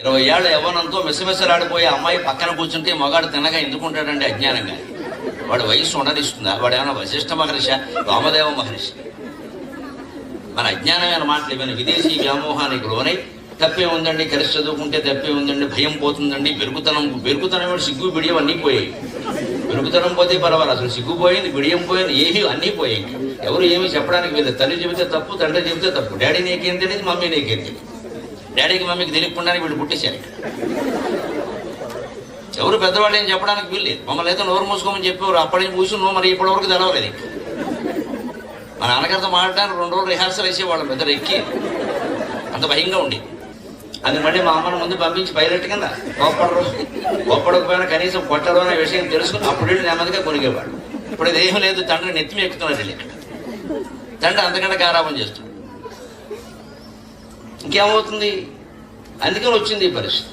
20 ఏళ్ల యవ్వనంతో మిసమిసలాడిపోయే అమ్మాయి పక్కన కూర్చుంటే మగాడు తినగా ఎందుకుంటాడండి అజ్ఞానంగా? వాడు వయస్సు ఉండనిస్తుందా? వాడు ఏమైనా వశిష్ఠ మహర్షి, వామదేవ మహర్షి? మన అజ్ఞానమైన మాటలు ఇవన్నీ విదేశీ వ్యామోహానికి లోనై తప్పే ఉందండి, కలిసి చదువుకుంటే తప్పే ఉందండి, భయం పోతుందండి, బెరుకుతనం సిగ్గు బిడియం అన్నీ పోయాయి. బెరుకుతనం పోతే పర్వాలేదు, అసలు సిగ్గు పోయింది, బిడియం పోయింది, ఏమీ అన్నీ పోయాయి. ఎవరు ఏమీ చెప్పడానికి వీళ్ళు. తల్లి చెబితే తప్పు, తండ్రి చెబితే తప్పు. డాడీ నీకేం తెలియదు, మమ్మీ నీకేం తెలియదు. డాడీకి మమ్మీకి తెలియకుండానే వీళ్ళు పుట్టేశారు. ఎవరు పెద్దవాళ్ళు ఏం చెప్పడానికి వీల్లేదు. మమ్మల్ని అయితే నోరు మూసుకోమని చెప్పేవారు. అప్పటి నుంచి కూర్చున్నావు, మరి ఇప్పటివరకు తెలవలేదు. మా నాన్నగారితో మాట్లాడడానికి 2 రోజులు రిహార్సల్ వేసేవాళ్ళం, పెద్ద ఎక్కి అంత భయంగా ఉండేది. అది మళ్ళీ మా అమ్మని ముందు పంపించి పైలట్ కింద గొప్పడకపోయినా కనీసం కొట్టడం అనే విషయం తెలుసుకుని అప్పుడు వెళ్ళి నెమ్మదిగా కొనిగేవాడు. ఇప్పుడు ఇదేం లేదు, తండ్రి నెత్తిమి ఎక్కుతున్నారు వెళ్ళి. తండ్రి అంతకంటే గారాబం చేస్తున్నాడు. ఇంకేమవుతుంది? అందుకని వచ్చింది ఈ పరిస్థితి.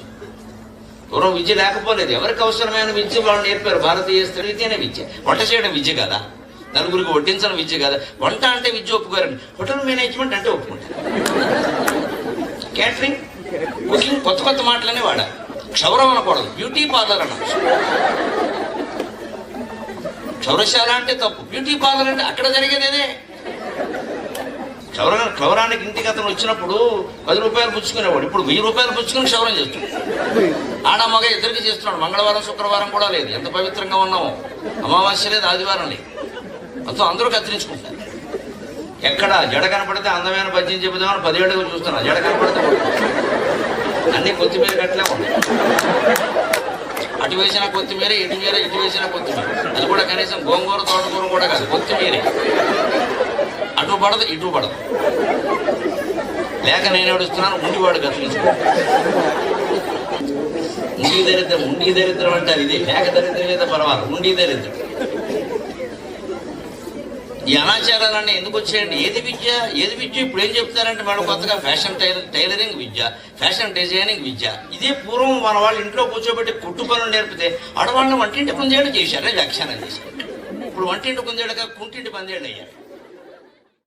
పూర్వం విద్య లేకపోలేదు. ఎవరికి అవసరమైన విద్య వాళ్ళు నేర్పారు. భారతీయ స్త్రీ విద్యనే విద్య. వంట చేయడం విద్య కదా, నలుగురికి వడ్డించడం విద్య కదా. వంట అంటే విద్య ఒప్పుకోరండి. హోటల్ మేనేజ్మెంట్ అంటే ఒప్పుకుంటారు. క్యాటరింగ్, కుకింగ్, కొత్త కొత్త మాటలనే వాడాలి. క్షౌరం అనకూడదు, బ్యూటీ పార్లర్ అన్న. క్షౌరశాల అంటే తప్పు, బ్యూటీ పార్లర్ అంటే అక్కడ జరిగేదేదే. క్షౌరానికి ఇంటికి అతను వచ్చినప్పుడు 10 రూపాయలు పుచ్చుకునేవాడు. ఇప్పుడు 1000 రూపాయలు పుచ్చుకుని క్షౌరం చేస్తున్నాడు. ఆడ మగ ఇద్దరికి చేస్తున్నాడు. మంగళవారం శుక్రవారం కూడా లేదు. ఎంత పవిత్రంగా ఉన్నామో. అమావాస్య లేదు, ఆదివారం లేదు. మొత్తం అందరూ కత్తిరించుకుంటారు. ఎక్కడ జడ కనపడితే అందమైన పద్యం చెబుదామని 10 ఏళ్ళుగా చూస్తున్నా. జడ కనపడితే అన్ని కొత్తిమీర కట్టలే ఉన్నాయి. అటు వేసిన కొత్తిమీర, ఇటు వేసిన కొత్తిమీర. అది కూడా కనీసం గోంగూర తోటకూర కూడా కాదు, కొత్తిమీరే. అటు పడదు, ఇటు పడదు. లేక నేను ఏడుస్తున్నాను, ఉండివాడు కత్తిరించుకుంటాడు. ఉండి దరిద్రం అంటారు ఇది. లేక దరిద్రం మీద పర్వాలేదు, ఉండి దరిద్రం. ఈ అనాచారాలన్నీ ఎందుకు వచ్చాయండి? ఏది విద్య ఇప్పుడు ఏం చెప్తారంటే మేడం కొత్తగా ఫ్యాషన్ టైలరింగ్ విద్య, ఫ్యాషన్ డిజైనింగ్ విద్య. ఇదే పూర్వం మన వాళ్ళు ఇంట్లో కూర్చోబెట్టి కుట్టు పనులు నేర్పితే ఆడవాళ్ళని వంటింటి 10 ఏళ్ళు చేశారు, వ్యాఖ్యానం చేశారు. ఇప్పుడు వంటింటి 10 ఏళ్ళగా కుంటింటి 10 ఏళ్ళు అయ్యారు.